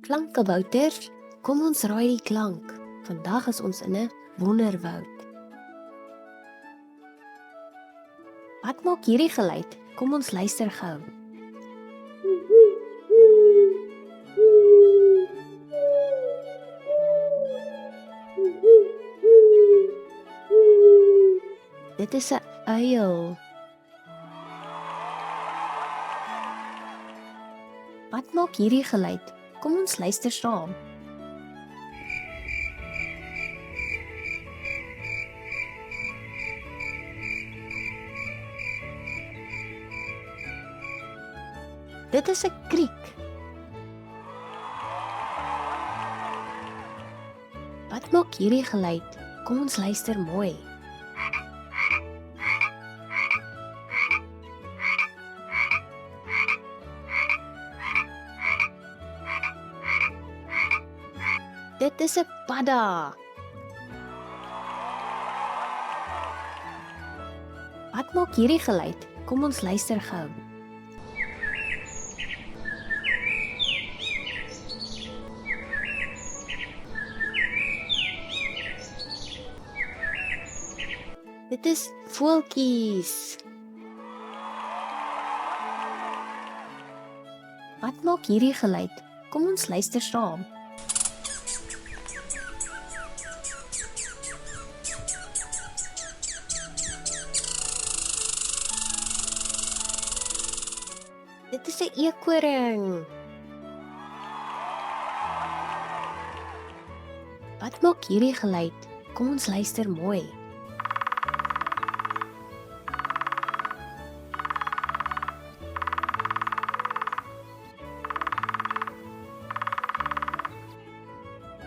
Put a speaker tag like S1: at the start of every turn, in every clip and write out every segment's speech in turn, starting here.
S1: Klankkabouters, kom ons raai die klank. Vandag is ons in 'n wonderwoud. Wat maak hierdie geluid? Kom ons luister gou. Dit is 'n uil. Wat maak hierdie geluid? Kom ons luister saam. Dit is 'n kriek. Wat maak hierdie geluid? Kom ons luister mooi. Dit is 'n padda. Wat maak hierdie geluid? Kom ons luister gou. Dit is voeltjies. Wat maak hierdie geluid? Kom ons luister saam. Dit is 'n eekoring. Wat maak hierdie geluid? Kom ons luister mooi.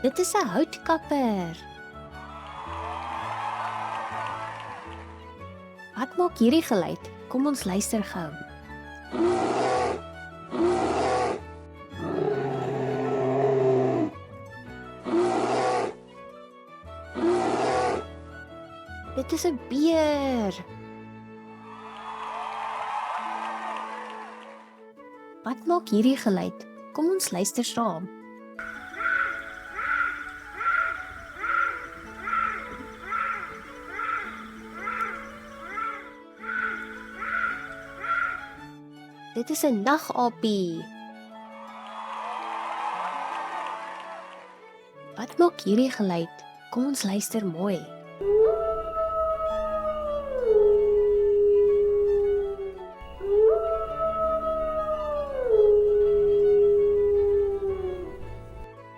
S1: Dit is 'n houtkapper. Wat maak hierdie geluid? Kom ons luister gou. Dit is 'n beer. Wat maak hierdie geluid? Kom ons luister saam. Dit is 'n nagapie. Wat maak hierdie geluid? Kom ons luister mooi.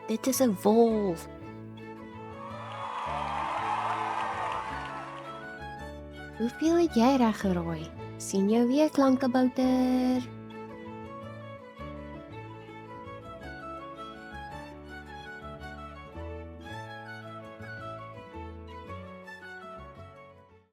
S1: Dit is 'n wolf. Hoeveel het jy reg geraai? Sien jou weer, klankabouter.